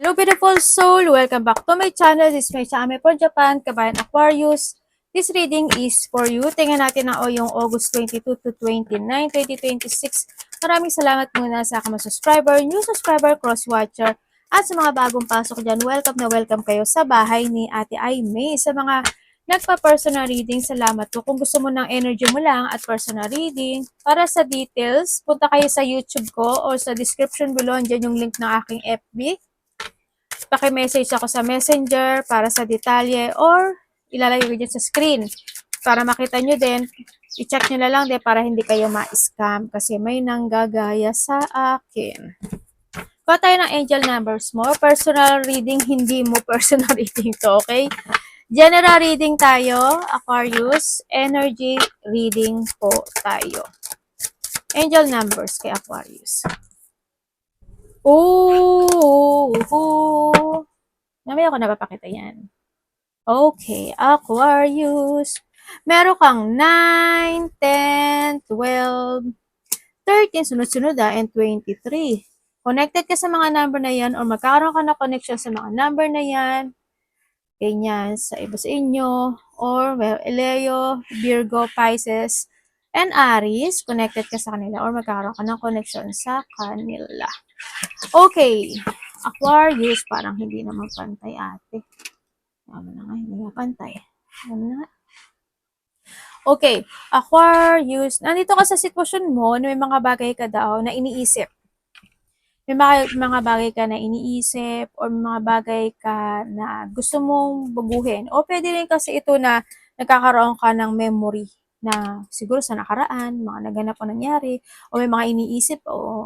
Hello beautiful soul! Welcome back to my channel. This is my channel for Japan, Kabayan Aquarius. This reading is for you. Tingnan natin na yung August 22 to 29, 2026. Maraming salamat muna sa mga subscriber, new subscriber, cross-watcher, at sa mga bagong pasok dyan. Welcome na welcome kayo sa bahay ni Ate Aimee. Sa mga nagpa-personal reading, salamat po. Kung gusto mo ng energy mo lang at personal reading, para sa details, punta kayo sa YouTube ko or sa description below. Andyan yung link ng aking FB. Paki-message ako sa Messenger para sa detalye or ilalagay ko dyan sa screen para makita nyo din. I-check nyo na lang din para hindi kayo ma-scam kasi may nanggagaya sa akin. Kuha tayo ng angel numbers mo. Personal reading, hindi mo personal reading to, okay? General reading tayo, Aquarius. Energy reading po tayo. Angel numbers kay Aquarius. Ooh, namaya ko napapakita yan. Okay, Aquarius. Meron kang 9, 10, 12, 13, sunod-sunod and 23. Connected ka sa mga number na yan or magkakaroon ka na connection sa mga number na yan. Ganyan, sa iba sa inyo. Or well, Leo, Virgo, Pisces, and Aries. Connected ka sa kanila or magkakaroon ka ng connection sa kanila. Okay. Aquarius, parang hindi naman pantay ate. Ano na nga, hindi nga pantay. Ano na nga. Okay, Aquarius, nandito ka sa sitwasyon mo na may mga bagay ka daw na iniisip. May mga bagay ka na iniisip or mga bagay ka na gusto mong baguhin. O pwede rin kasi ito na nagkakaroon ka ng memory na siguro sa nakaraan, mga naganap o nangyari, o may mga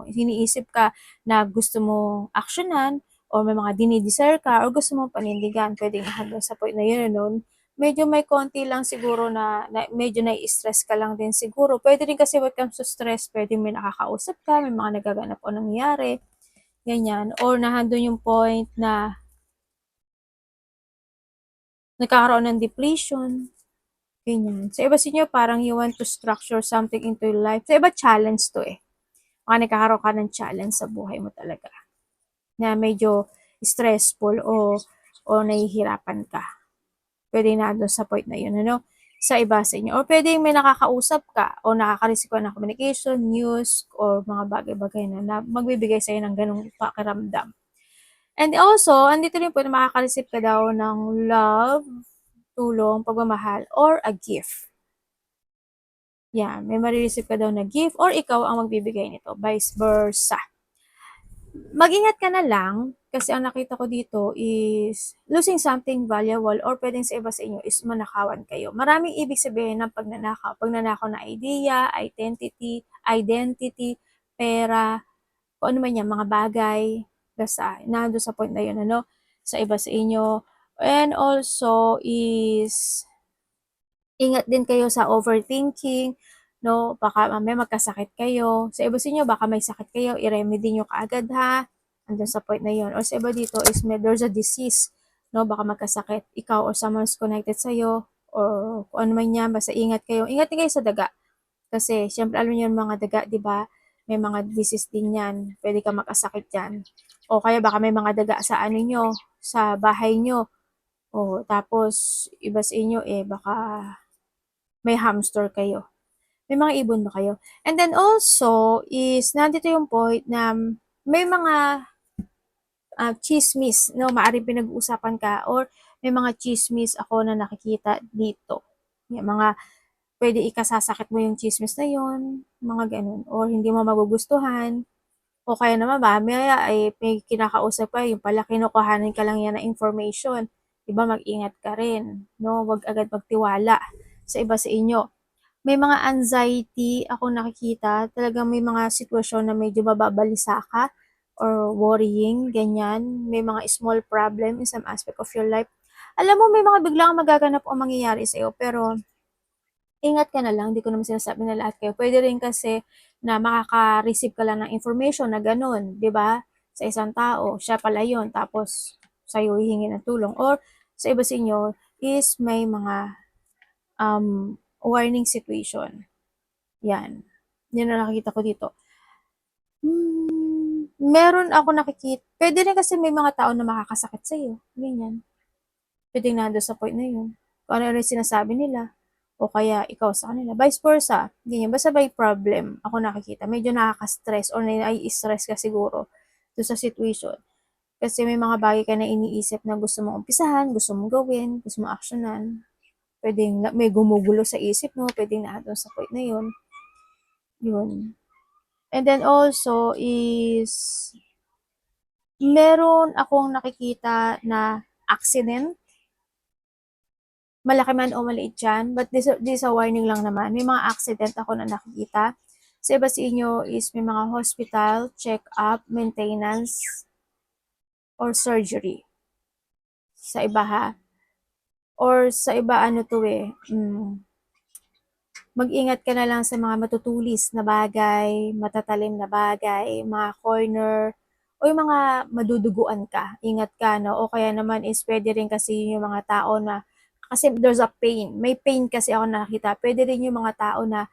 iniisip ka na gusto mong aksyonan, o may mga dinidesire ka, o gusto mong panindigan, pwedeng hanggang sa point na yun, no? Medyo may konti lang siguro na medyo nai-stress ka lang din siguro. Pwede rin kasi when it comes to stress, pwede may nakakausap ka, may mga nagaganap o nangyari, ganyan. Or nahandun yung point na nagkakaroon ng depletion, ganyan. Sa iba sa inyo, parang you want to structure something into your life. Sa iba, challenge to eh. Baka nagkakaroon ka ng challenge sa buhay mo talaga. Na medyo stressful o nahihirapan ka. Pwede na doon sa point na yun, ano? Sa iba sa inyo. O pwede may nakakausap ka o nakaka-receive ka ng communication, news, or mga bagay-bagay na magbibigay sa'yo ng ganong pakiramdam. And also, andito rin po na makaka-receive ka daw ng love, tulong, pagmamahal, or a gift. Yan, may marireceive ka daw na gift or ikaw ang magbibigay nito, vice versa. Mag-ingat ka na lang kasi ang nakita ko dito is losing something valuable or pwedeng sa iba sa inyo is manakawan kayo. Maraming ibig sabihin ng pagnanakaw. Pagnanakaw na idea, identity, pera, kung ano man yan, mga bagay, basta nando sa point na yun, ano, sa iba sa inyo. And also is ingat din kayo sa overthinking, no? Baka mamaya magkasakit kayo. Sa iba sa inyo, baka may sakit kayo, i-remedy nyo kaagad ha. Andun sa point na yun. Or sa iba dito is there's a disease, no? Baka magkasakit ikaw or someone's connected sa'yo or kung ano man yan, basta ingat kayo. Ingat din kayo sa daga. Kasi, syempre, alam niyo yung mga daga, di ba? May mga disease din yan. Pwede ka makasakit yan. O kaya baka may mga daga sa ano nyo, sa bahay nyo. O, tapos, iba sa inyo, baka may hamster kayo. May mga ibon ba kayo? And then also, is, nandito yung point na may mga chismis, no? Maaring pinag-uusapan ka or may mga chismis ako na nakikita dito. Yung mga pwede ikasasakit mo yung chismis na yon, mga ganun. Or hindi mo magugustuhan. O kaya naman ba, may kinakausap ka, yung pala kinukuhanin ka lang yan na information. Diba, mag-ingat ka rin. No? Huwag agad magtiwala sa iba sa inyo. May mga anxiety ako nakikita. Talagang may mga sitwasyon na medyo mababalisa ka or worrying, ganyan. May mga small problem in some aspect of your life. Alam mo, may mga biglang magaganap o mangyayari sa'yo, pero ingat ka na lang, hindi ko naman sinasabi na lahat kayo. Pwede rin kasi na makaka-receive ka lang ng information na ganun, di ba? Sa isang tao, siya pala yun, tapos sa'yo hihingi ng tulong. Or sa iba sa inyo is may mga warning situation. Yan. Yan na nakikita ko dito. Meron ako puwede rin kasi may mga tao na makakasakit sa'yo, ganyan. Puwedeng nando'n sa point na 'yun, kung ano rin sinasabi nila o kaya ikaw sa kanila, vice versa, ganyan. Basta may problem ako nakikita, medyo nakaka-stress or nai-stress ka siguro do'n sa situation. Kasi may mga bagay ka na iniisip na gusto mong umpisahan, gusto mong gawin, gusto mong aksiyunan. Puwedeng may gumugulo sa isip mo, puwedeng nando'n sa point na 'yun, 'yun. And then also is meron akong nakikita na accident, malaki man o maliit yan, but this is a warning lang naman. May mga accident ako na nakikita. Sa iba sa inyo is may mga hospital, check-up, maintenance, or surgery. Sa iba ha. Or sa iba ano to eh, mag-ingat ka na lang sa mga matutulis na bagay, matatalim na bagay, mga corner, o yung mga maduduguan ka. Ingat ka, no? O kaya naman is pwede rin kasi yung mga tao na, kasi there's a pain. May pain kasi ako nakita. Pwede rin yung mga tao na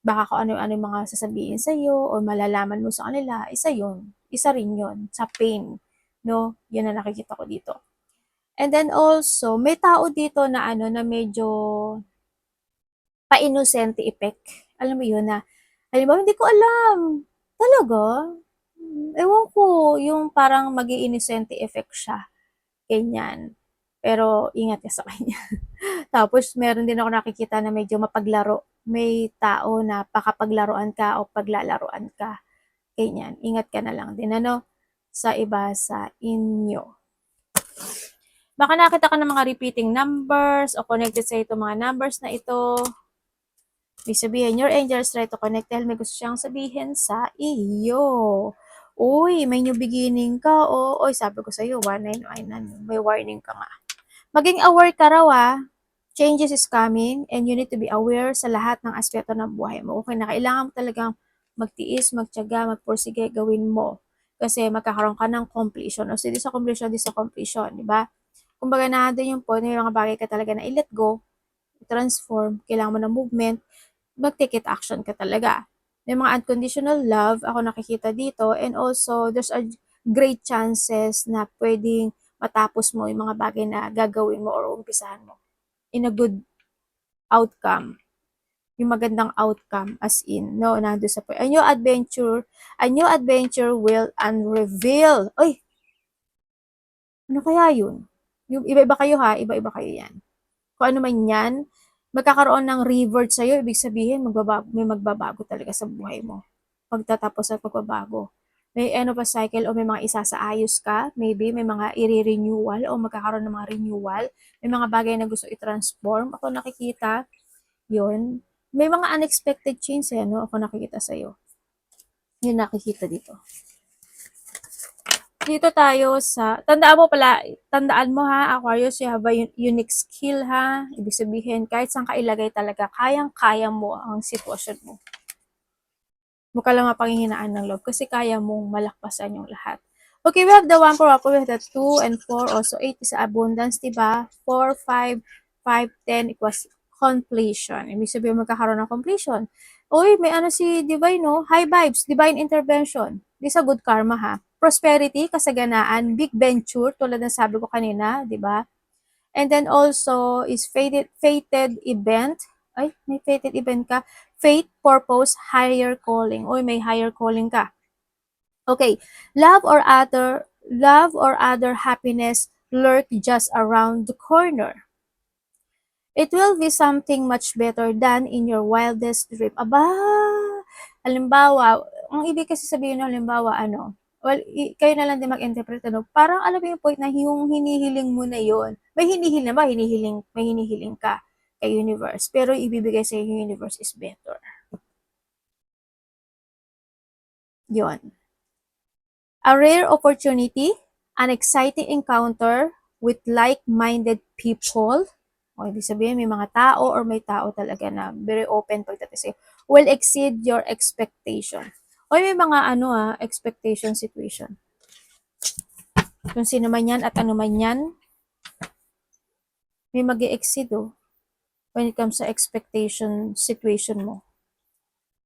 baka kung ano-ano yung mga sasabihin sa'yo o malalaman mo sa kanila, isa yun. Isa rin yun sa pain. No? Yun na nakikita ko dito. And then also, may tao dito na ano na medyo pa-inosente effect. Alam mo yun na, halimbawa, hindi ko alam. Talaga? Ewan ko, yung parang mag-i-inosente effect siya. Ganyan. Pero ingat ka sa kanya. Tapos meron din ako nakikita na medyo mapaglaro. May tao na pakapaglaruan ka o paglalaruan ka. Ganyan. Ingat ka na lang din ano sa iba sa inyo. Baka nakita ka ng mga repeating numbers o connected sa ito mga numbers na ito. Ibig sabihin, your angels try to connect dahil may gusto siyang sabihin sa iyo. Uy, may new beginning ka. O, oy, sabi ko sa'yo, 1999, may warning ka nga. Maging aware ka raw changes is coming and you need to be aware sa lahat ng aspeto ng buhay mo. Okay na, kailangan mo talagang magtiis, magtiyaga, magpursige, gawin mo. Kasi magkakaroon ka ng completion. O di sa completion, di sa completion, di ba? Kumbaga na doon yung point, may mga bagay ka talaga na i-let go, transform, kailangan mo ng movement, mag-take it action ka talaga. May mga unconditional love ako nakikita dito and also there's a great chances na pwedeng matapos mo yung mga bagay na gagawin mo or umpisahan mo in a good outcome. Yung magandang outcome as in, no, nando sa point. A new adventure will unreveal. Oy, ano kaya yun? Yung iba-iba kayo ha, iba-iba kayo yan. Kung ano man yan, magkakaroon ng revert sa'yo, ibig sabihin, may magbabago talaga sa buhay mo. Pagtatapos at pagbabago. May end of a cycle o may mga isasaayos ka, maybe may mga i-renewal o magkakaroon ng mga renewal, may mga bagay na gusto i-transform. Ako nakikita, yun. May mga unexpected change no? Ako nakikita sa'yo. Yun nakikita dito. Dito tayo sa, tandaan mo ha, Aquarius, you have a unique skill ha. Ibig sabihin, kahit saan ka ilagay talaga, kayang-kaya mo ang sitwasyon mo. Huwag ka lang mapanghihinaan ng loob kasi kaya mong malakpasan yung lahat. Okay, we have the 1 for Aquarius, we have the 2 and 4, also 8 is abundance, diba? 4, 5, 5, 10 equals completion. Ibig sabihin, magkakaroon ng completion. Uy, may ano si Divine, no? High vibes, divine intervention. This a good karma, ha? Prosperity, kasaganaan, big venture, tulad ng sabi ko kanina, di ba? And then also is fated event. Ay, may fated event ka. Fate, purpose, higher calling. Uy, may higher calling ka. Okay, love or other happiness lurk just around the corner. It will be something much better than in your wildest dream. Aba, halimbawa, ang ibig kasi sabihin ng halimbawa, ano, well, kayo na lang din mag-interpret, ano, parang alam mo yung point na yung hinihiling mo na yon. May hinihiling ba? May hinihiling ka kay universe. Pero ibibigay sa yung universe is better. Yon. A rare opportunity, an exciting encounter with like-minded people. O, ibig sabihin, may mga tao or may tao talaga na very open pagdating sa'yo, will exceed your expectation. O, may mga expectation situation. Kung sino man yan at ano man yan, may mag-exceed when it comes sa expectation situation mo.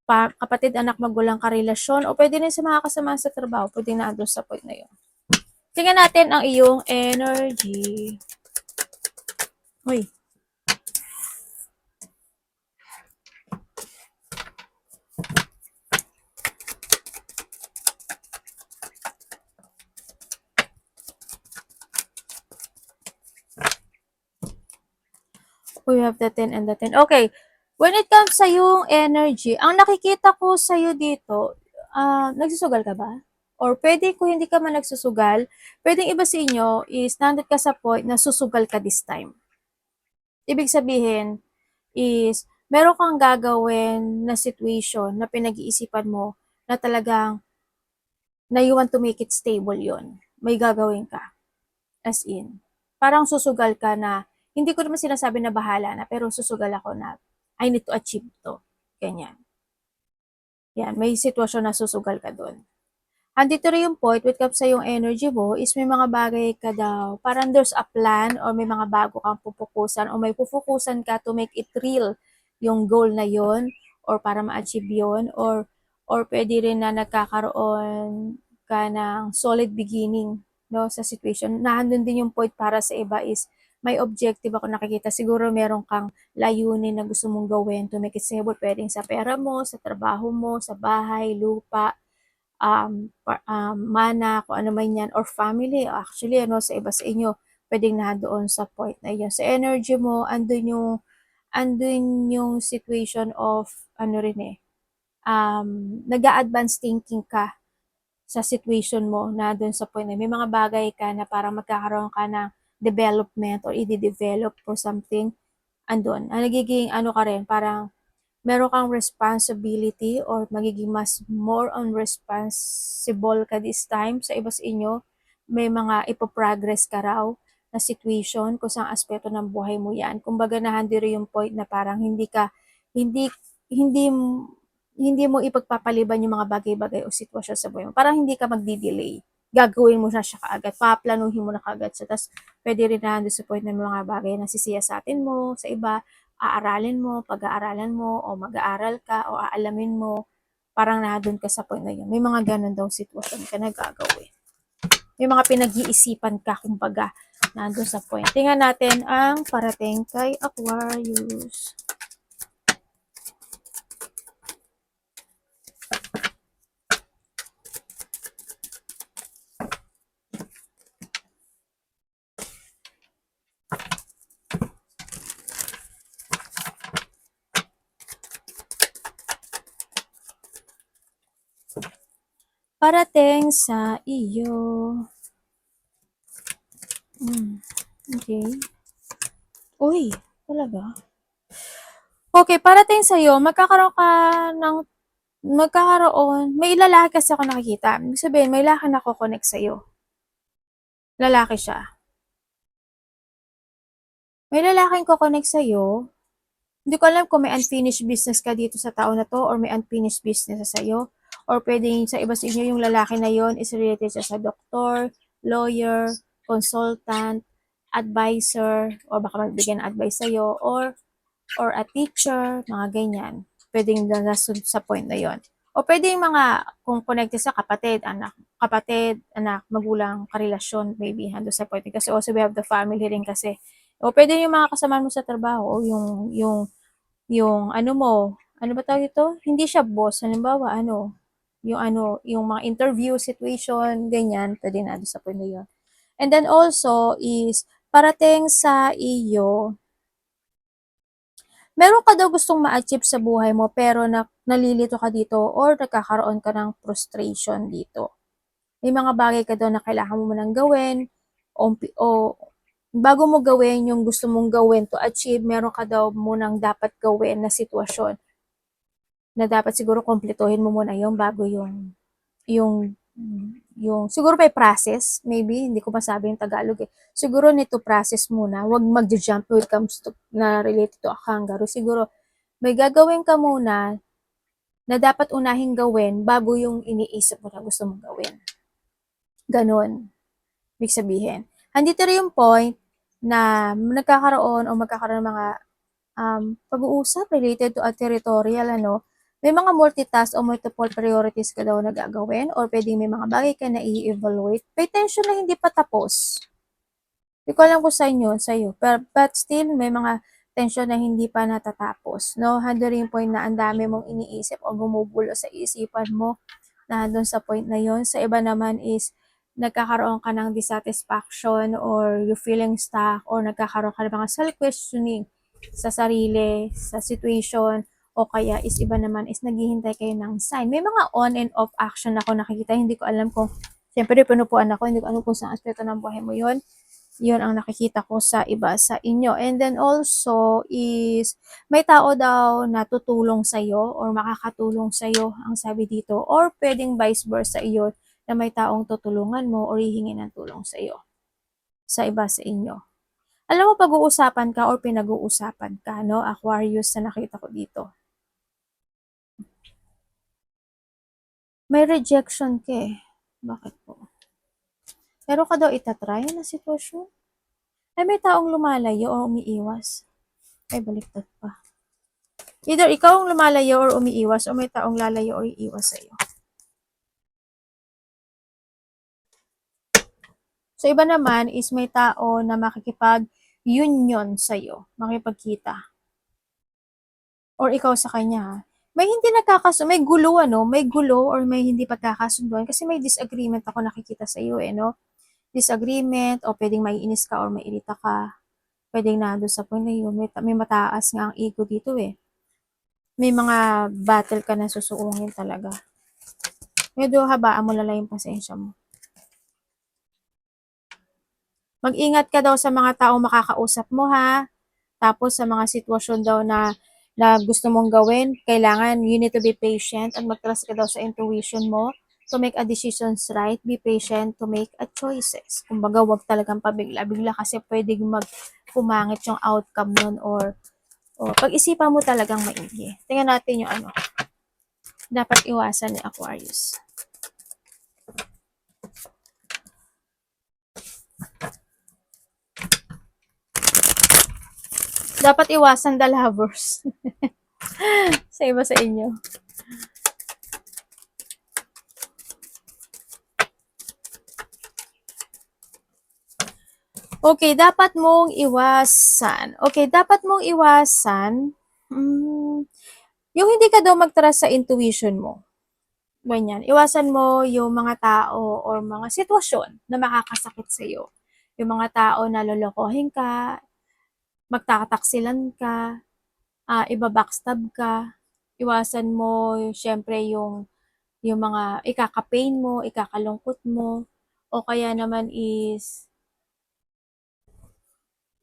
kapatid, anak, magulang, karelasyon, o pwede rin sa mga kasama sa trabaho, pwede na doon sa point na yun. Tingnan natin ang iyong energy. Uy. We have the 10 and the 10. Okay. When it comes sa yung energy, ang nakikita ko sa iyo dito, nagsusugal ka ba? Or pwede kung hindi ka man nagsusugal, pwedeng iba sa inyo is nandun ka sa point na susugal ka this time. Ibig sabihin is meron kang gagawin na situation na pinag-iisipan mo na talagang na you want to make it stable yon. May gagawin ka. As in, parang susugal ka na, hindi ko naman sinasabi na bahala na, pero susugal ako na, I need to achieve to. Ganyan. Yan, may sitwasyon na susugal ka doon. Andito rin yung point, with comes sa yung energy mo, is may mga bagay ka daw, parang there's a plan, or may mga bago kang pupukusan, o may pupukusan ka to make it real, yung goal na yon, or para ma-achieve yon, or pwede rin na nagkakaroon ka ng solid beginning, no, sa situation. Nandun din yung point para sa iba is, may objective ako nakikita. Siguro meron kang layunin na gusto mong gawin to make it stable. Pwedeng sa pera mo, sa trabaho mo, sa bahay, lupa, mana, kung ano man yan, or family. Actually, ano, sa iba sa inyo, pwedeng na doon sa point na yun. Sa energy mo, andun yung situation of, ano rin eh, nag-a-advance thinking ka sa situation mo na doon sa point na may mga bagay ka na parang magkakaroon ka ng development or i-develop for something, andun. Nagiging ano ka rin, parang meron kang responsibility or magiging mas more on responsible ka this time sa iba sa inyo. May mga ipoprogress ka raw na situation kung saan aspeto ng buhay mo yan. Kumbaga nahandiri yung point na parang hindi, hindi, hindi mo ipagpapaliban yung mga bagay-bagay o sitwasyon sa buhay mo. Parang hindi ka magdi-delay. Gagawin mo na siya kaagad. Paplanuhin mo na kaagad. So, tas, pwede rin na sa point na mga bagay na sisiyasatin mo sa iba, aaralin mo, pag-aaralan mo, o mag-aaral ka, o aalamin mo, parang nandun ka sa point na yun. May mga ganun daw sitwasyon ka na gagawin. May mga pinag-iisipan ka, kumbaga, nandun sa point. Tingnan natin ang parating kay Aquarius. Parating sa iyo. Okay. Uy, talaga? Okay, parating sa iyo, may lalaki kasi ako nakikita. Ibig sabihin, may lalaki na connect sa iyo. Lalaki siya. May lalaking connect sa iyo. Hindi ko alam kung may unfinished business ka dito sa tao na to or may unfinished business sa iyo. Or pwedeng sa iba sa inyo yung lalaki na yon is related siya sa doktor, lawyer, consultant, advisor, or baka magbigay ng advice sa iyo, or a teacher, mga ganyan. Pwedeng nasunod sa point na yon. O pwedeng mga, kung connected sa kapatid, anak, magulang, karelasyon, maybe, hando sa point. Kasi also we have the family rin kasi. O pwede yung mga kasama mo sa trabaho, o yung ano mo, ano ba tawag ito? Hindi siya boss, halimbawa, yung mga interview situation, ganyan, pwede na doon sa point na yun. And then also is, parating sa iyo, meron ka daw gustong ma-achieve sa buhay mo pero nalilito ka dito or nagkakaroon ka ng frustration dito. May mga bagay ka daw na kailangan mo munang gawin o bago mo gawin yung gusto mong gawin to achieve, meron ka daw munang dapat gawin na sitwasyon na dapat siguro kumpletuhin mo muna yung bago yung siguro may process, maybe, hindi ko masabi yung Tagalog eh. Siguro nito process muna, wag mag-jump when it comes to, na related to a kangaroo. Siguro, may gagawin ka muna na dapat unahing gawin bago yung iniisip mo na gusto mong gawin. Ganon. Ibig sabihin. Andito rin yung point na magkakaroon ng mga pag-uusap related to a territorial, May mga multitask o multiple priorities ka daw na gagawin or pwedeng may mga bagay ka na i-evaluate. May tension na hindi pa tapos. Hindi ko alam kung sa inyo, sa'yo. But still, may mga tension na hindi pa natatapos. No? Handling point na ang dami mong iniisip o gumugulo sa isipan mo na doon sa point na yon. Sa iba naman is nagkakaroon ka ng dissatisfaction or you feeling stuck or nagkakaroon ka ng mga self-questioning sa sarili, sa situation, o kaya is iba naman is naghihintay kayo ng sign. May mga on and off action ako nakikita. Hindi ko alam kung, siyempre pinupuan ako, hindi ko alam kung saan aspeto ng buhay mo yon. Yun ang nakikita ko sa iba sa inyo. And then also is may tao daw na tutulong sa'yo or makakatulong sa'yo ang sabi dito. Or pwedeng vice versa iyon na may taong tutulungan mo or hihingi ng tulong sa'yo sa iba sa inyo. Alam mo, pag-uusapan ka or pinag-uusapan ka, no? Aquarius na nakita ko dito. May rejection ka eh. Bakit po? Pero ka daw itatry na sitwasyon? Ay, may taong lumalayo o umiiwas. Ay, baliktad pa. Either ikaw ang lumalayo or umiiwas o may taong lalayo or iiwas sa'yo. So, iba naman is may tao na makikipag-union sa'yo, makipagkita. Or ikaw sa kanya. May hindi may gulo may gulo or may hindi pagkakasunduan kasi may disagreement ako nakikita sa iyo no? Disagreement o pwedeng maiinis ka or mairita ka. Pwedeng nandun sa point na yun, may mataas nga ang ego dito May mga battle ka na susuungin talaga. Medyo habaan mo lang yung pasensya mo. Mag-ingat ka daw sa mga taong makakausap mo ha. Tapos sa mga sitwasyon daw na gusto mong gawin, kailangan you need to be patient at mag-trust ka daw sa intuition mo to make a decisions right. Be patient to make a choices. Kumbaga, wag talagang pabigla-bigla kasi pwedeng pumangit yung outcome nun or pag-isipan mo talagang maigi. Tingnan natin yung dapat iwasan ni Aquarius. Dapat iwasan the lovers. Sa iba sa inyo. Okay, dapat mong iwasan. Yung hindi ka daw mag-trust sa intuition mo. Ganyan. Iwasan mo yung mga tao or mga sitwasyon na makakasakit sa'yo. Yung mga tao na lolokohin ka, magtataksilan ka, ibabackstab ka. Iwasan mo, syempre, yung mga ikaka-pain mo, ikakalungkot mo, o kaya naman is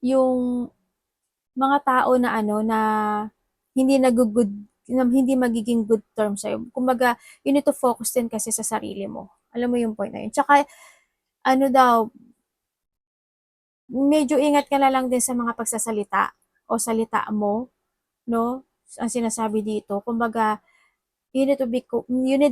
yung mga tao na na hindi magiging good term sa'yo. Kumbaga, you need to focus din kasi sa sarili mo. Alam mo yung point na yun. Tsaka, medyo ingat ka na lang din sa mga pagsasalita o salita mo, no? Ang sinasabi dito. Kumbaga, you need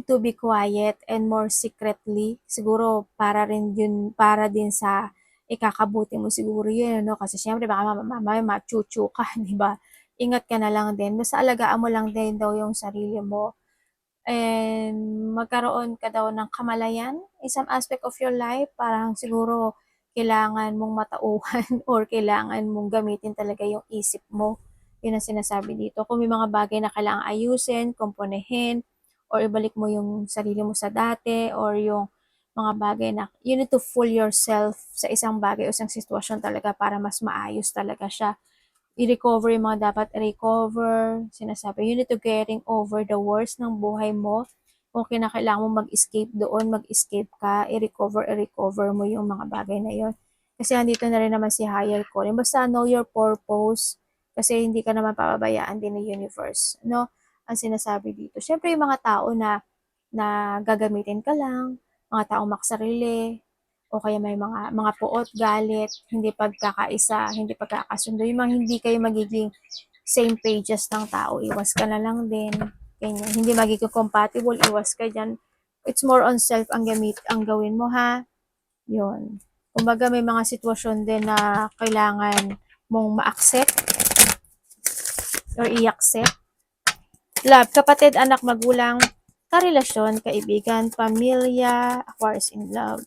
to be quiet and more secretly. Siguro, para din sa ikakabuti mo siguro yun, no? Kasi syempre, baka mamaya machuchu ka, di ba? Ingat ka na lang din. Basta alagaan mo lang din daw yung sarili mo. And magkaroon ka daw ng kamalayan in some aspect of your life. Parang siguro kailangan mong matauhan or kailangan mong gamitin talaga yung isip mo. Yun ang sinasabi dito. Kung may mga bagay na kailangan ayusin, komponehin, or ibalik mo yung sarili mo sa dati, or yung mga bagay na you need to fool yourself sa isang bagay o isang sitwasyon talaga para mas maayos talaga siya. I-recover yung mga dapat i-recover. Sinasabi, you need to getting over the worst ng buhay mo. Kung kinakailangan mo mag-escape doon, mag-escape ka, i-recover mo yung mga bagay na yon. Kasi andito na rin naman si higher calling. Basta know your purpose. Kasi hindi ka naman pababayaan din ng universe. No? Ang sinasabi dito. Siyempre yung mga tao na gagamitin ka lang, mga taong maksarili, o kaya may mga puot, galit, hindi pagkakaisa, hindi pagkakasundo, yung mga hindi kayo magiging same pages ng tao, iwas ka na lang din. Ganyan. Hindi magiging compatible, iwas ka dyan. It's more on self ang gawin mo ha. Yun. Kumbaga may mga sitwasyon din na kailangan mong ma-accept or i-accept. Love, kapatid, anak, magulang, karelasyon, kaibigan, pamilya, Aquarius in love.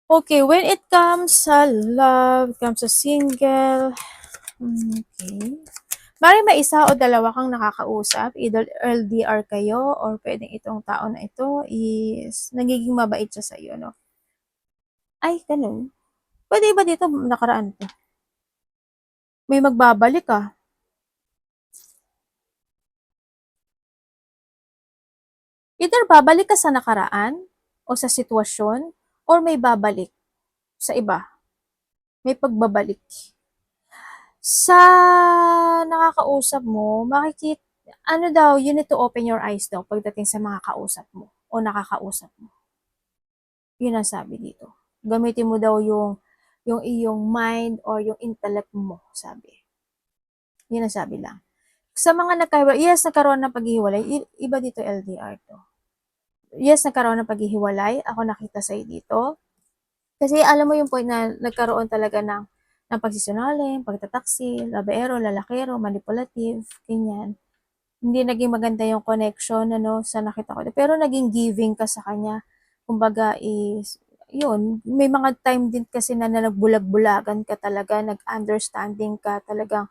Okay, when it comes sa love, comes sa single, okay. Maring may isa o dalawa kang nakakausap, either LDR kayo or pwedeng itong tao na ito is nagiging mabait siya sa iyo, no? Ay, ganun. Pwede ba dito nakaraan to? May magbabalik ah. Either babalik ka sa nakaraan o sa sitwasyon or may babalik sa iba. May pagbabalik. Sa nakakausap mo, makikita, ano daw, you need to open your eyes daw pagdating sa mga kausap mo o nakakausap mo. Yun ang sabi dito. Gamitin mo daw yung iyong mind or yung intellect mo, sabi. Yun ang sabi lang. Sa mga nagkahiwalay, yes, nagkaroon ng paghihiwalay. Iba dito LDR to. Yes, nagkaroon ng paghihiwalay. Ako nakita sa'yo dito. Kasi alam mo yung point na nagkaroon talaga ng pagsisinungaling, pagtataksil, labero, lalakero, manipulative, ganyan. Hindi naging maganda yung connection ano, sa nakita ko. Pero naging giving ka sa kanya. Kumbaga is, yun, may mga time din kasi na nagbulag-bulagan ka talaga, nag-understanding ka, talagang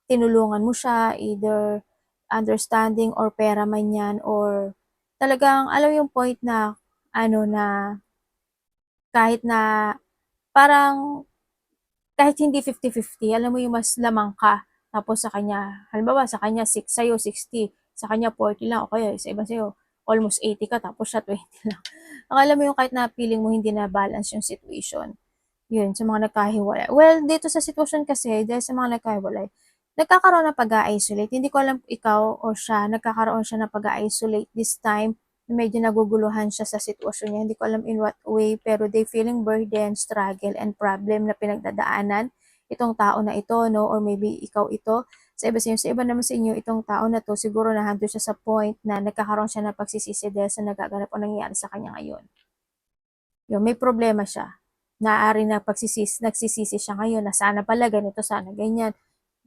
tinulungan mo siya, either understanding or pera man yan, or talagang, alam yung point na, ano na, kahit na, parang, kahit hindi 50-50, alam mo yung mas lamang ka, tapos sa kanya, halimbawa sa kanya 6, sa'yo 60, sa kanya 40 lang, o kaya sa iba sa'yo, almost 80 ka, tapos siya 20 lang. Akala mo yung kahit na feeling mo hindi na balance yung situation. Yun, sa mga nagkahiwalay. Well, dito sa sitwasyon kasi, dahil sa mga nagkahiwalay, nagkakaroon ng pag-isolate. Hindi ko alam ikaw o siya, nagkakaroon siya ng pag-isolate this time. Medyo naguguluhan siya sa sitwasyon niya. Hindi ko alam in what way, pero they feeling burden, struggle, and problem na pinagdadaanan itong tao na ito, no? Or maybe ikaw ito. Sa iba naman sa inyo, itong tao na to, siguro nahando siya sa point na nagkakaroon siya ng pagsisisi dahil sa nagaganap o nangyayari sa kanya ngayon. Yun, may problema siya. Naari na nagsisisi siya ngayon na sana pala ganito, sana ganyan.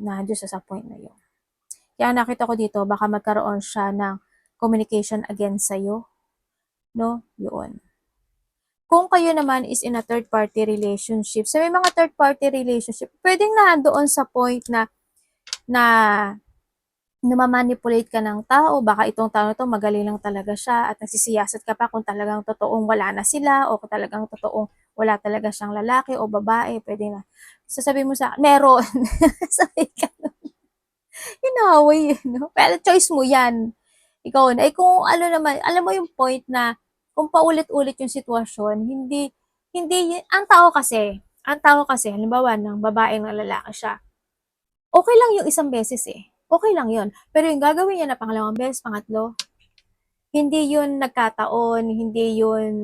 Nandiyo siya sa point na yun. Kaya nakita ko dito, baka magkaroon siya ng communication against sa'yo. No? Yun. Kung kayo naman is in a third-party relationship, sa may mga third-party relationship, pwedeng na doon sa point na namamanipulate ka ng tao, baka itong tao na to magaling lang talaga siya at nagsisiyasat ka pa kung talagang totoong wala na sila o kung talagang totoong wala talaga siyang lalaki o babae, pwede na. Sasabihin mo sa meron. Sabi ka, inaway, no? Pero choice mo yan. Ikaw na. Eh kung ano naman, alam mo yung point na kung paulit-ulit yung sitwasyon, ang tao kasi, halimbawa, ng babae ng lalaki siya, okay lang yung isang beses eh. Okay lang yun. Pero yung gagawin niya na pangalawang beses, pangatlo, hindi yun nagkataon, hindi yun,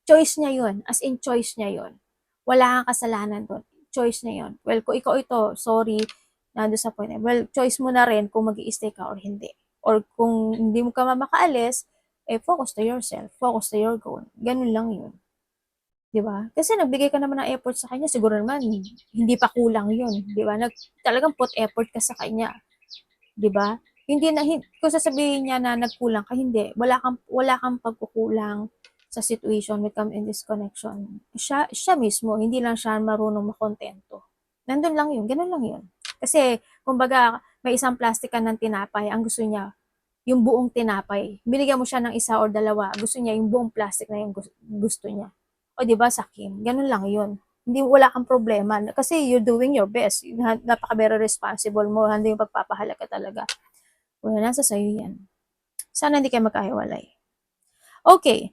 choice niya yun. As in, choice niya yun. Wala kang kasalanan doon. Choice niya yun. Well, kung ikaw ito, sorry, nando sa point. Well, choice mo na rin kung mag-i-stay ka or hindi. Or kung hindi mo ka makaalis, eh, focus to yourself. Focus to your goal. Ganun lang yun. 'Di ba? Kasi nagbigay ka naman ng effort sa kanya, siguro naman hindi pa kulang 'yun, 'di ba? Talagang put effort ka sa kanya, 'di ba? Hindi na kung sasabihin niya na nagkulang ka, hindi. Wala kang pagkukulang sa situation when come in this connection. Siya mismo, hindi lang siya marunong makontento. Nandun lang 'yun, ganun lang 'yun. Kasi kumbaga may isang plastic ka ng tinapay, ang gusto niya yung buong tinapay. Binigyan mo siya ng isa or dalawa, gusto niya yung buong plastic na yung gusto niya. O di ba sakim? Ganun lang yun. Hindi wala kang problema kasi you're doing your best. Napaka very responsible mo, hindi yung pagpapahalaga talaga. Wala nasa sayo yan. Sana hindi kayo magkahiwalay. Okay.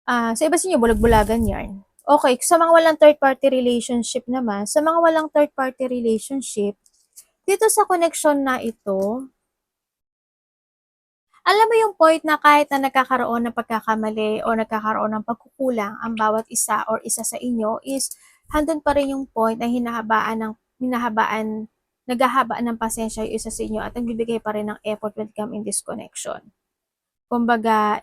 Sa iba sa inyo, bulag-bulagan yarn. Okay, sa mga walang third-party relationship naman, sa mga walang third-party relationship, dito sa connection na ito, alam mo yung point na kahit na nagkakaroon ng pagkakamali o nagkakaroon ng pagkukulang ang bawat isa or isa sa inyo is handun pa rin yung point na hinahabaan naghahaba ng pasensya yung isa sa inyo at nagbibigay pa rin ng effort when come in this connection. Kumbaga,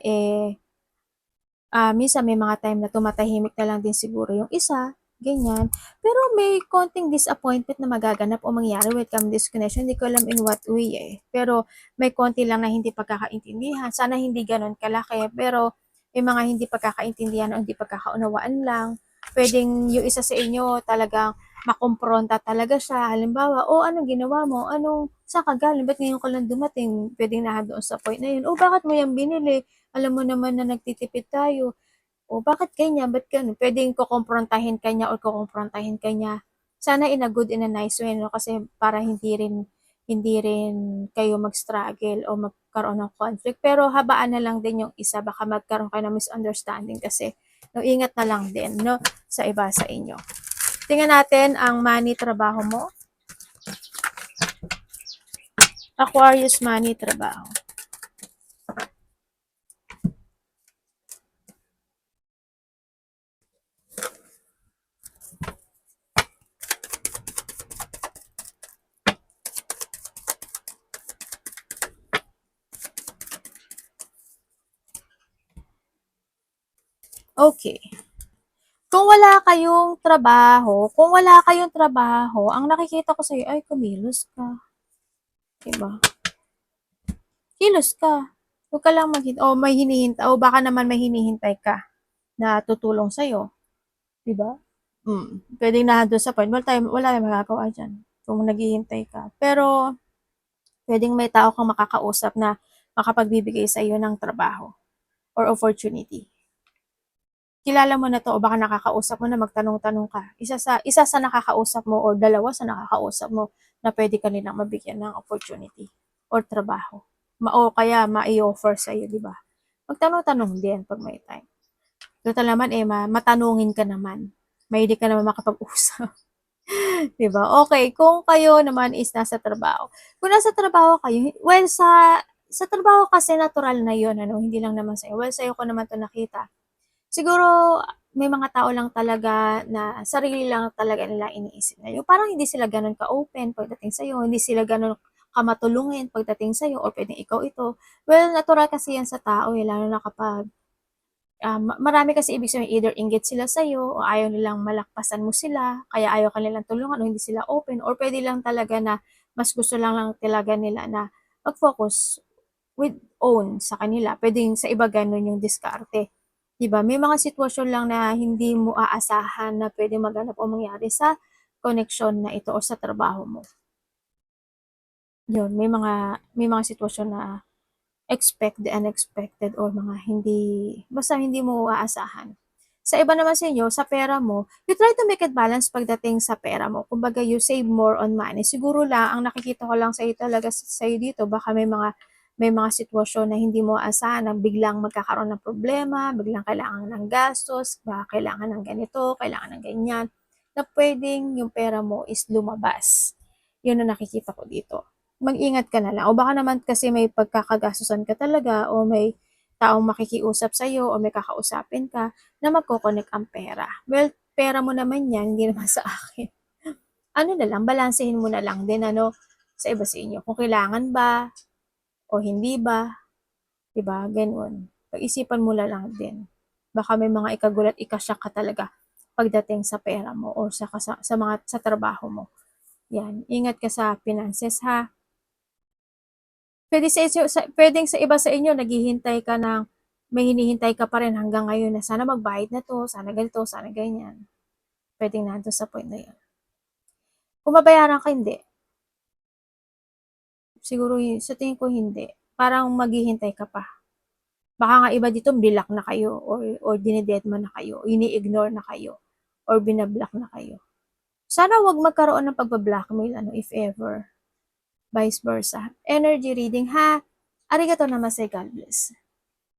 minsan may mga time na tumatahimik na lang din siguro yung isa, ganyan. Pero may konting disappointment na magaganap o mangyari when come this connection. Hindi ko alam in what way eh. Pero may konti lang na hindi pagkakaintindihan. Sana hindi ganon kalaki. Pero may mga hindi pagkakaintindihan o hindi pagkakaunawaan lang. Pwedeng yung isa sa inyo talagang makompronta talaga siya. Halimbawa, anong ginawa mo? Saan ka galing? Ba't ngayon ka lang dumating? Pwedeng na doon sa point na yun. Bakit mo yan binili? Alam mo naman na nagtitipid tayo. Bakit ganyan? Ba't ganun? Pwedeng kukomprontahin ka niya or kukomprontahin ka niya. Sana in a good and a nice way, no? Kasi para hindi rin kayo mag-struggle o magkaroon ng conflict. Pero habaan na lang din yung isa. Baka magkaroon kayo ng misunderstanding kasi. No, ingat na lang din, no? Sa iba sa inyo. Tingnan natin ang money trabaho mo. Aquarius money trabaho. Okay. Kung wala kayong trabaho, ang nakikita ko sa'yo ay kumilos ka. Diba? Kilos ka. Huwag ka lang may hinihintay, baka naman may hinihintay ka na tutulong sa'yo. Diba? Pwedeng na doon sa point, wala tayong magagawa dyan kung naghihintay ka. Pero, pwedeng may tao kang makakausap na makapagbibigay sa iyo ng trabaho or opportunity. Kilala mo na to o baka nakakausap mo na magtanong-tanong ka. Isa sa nakakausap mo or dalawa sa nakakausap mo na pwede ka nilang mabigyan ng opportunity or trabaho. O kaya ma-i-offer sa iyo, di ba? Magtanong-tanong din pag may time. Total naman matanungin ka naman. Mahilig ka naman makapag-usap. Di ba? Okay, kung kayo naman is nasa trabaho. Kung nasa trabaho kayo, well, sa trabaho kasi natural na yun, hindi lang naman sa'yo. Well, sa'yo ko naman to nakita. Siguro, may mga tao lang talaga na sarili lang talaga nila iniisip na yung parang hindi sila ganun ka-open pagdating sa'yo, hindi sila ganun kamatulungin pagdating sa'yo, or pwedeng ikaw ito. Well, natural kasi yan sa tao, lalo na kapag marami kasi ibig sabihin either inggit sila sa'yo o ayaw nilang malakpasan mo sila, kaya ayaw ka nilang tulungan o hindi sila open, or pwede lang talaga na mas gusto lang talaga nila na mag-focus with own sa kanila. Pwedeng sa iba ganun yung diskarte. Diba? May mga sitwasyon lang na hindi mo aasahan na pwede maganap o mangyari sa connection na ito o sa trabaho mo. Yun, may mga sitwasyon na expect the unexpected or basta hindi mo aasahan. Sa iba naman sa inyo, sa pera mo, you try to make it balance pagdating sa pera mo. Kumbaga, you save more on money. Siguro lang, ang nakikita ko lang sa iyo talaga sa iyo dito, baka may mga sitwasyon na hindi mo aasahan na biglang magkakaroon ng problema, biglang kailangan ng gastos, baka kailangan ng ganito, kailangan ng ganyan, na pwedeng yung pera mo is lumabas. Yun ang nakikita ko dito. Mag-ingat ka na lang. O baka naman kasi may pagkakagastusan ka talaga o may taong makikiusap sa'yo o may kakausapin ka na magko-connect ang pera. Well, pera mo naman yan, hindi naman sa akin. Na lang, balansehin mo na lang din sa iba sa inyo. Kung kailangan ba o hindi ba, diba? Ganun. Pag-isipan mo na lang din. Baka may mga ikagulat, ikasyak ka talaga pagdating sa pera mo o sa trabaho mo. Yan. Ingat ka sa finances ha. Pwedeng sa iba sa inyo, naghihintay ka may hinihintay ka pa rin hanggang ngayon na sana magbayad na to, sana ganito, sana ganyan. Pwedeng nandun sa point na yun. Kung mabayaran ka, hindi. Siguro sa tingin ko hindi. Parang maghihintay ka pa. Baka nga iba dito, bilak na kayo or dinededma na kayo, ini-ignore na kayo, or binablock na kayo. Sana wag magkaroon ng pagba-blackmail, if ever. Vice versa. Energy reading, ha? Arigato namasay, God bless.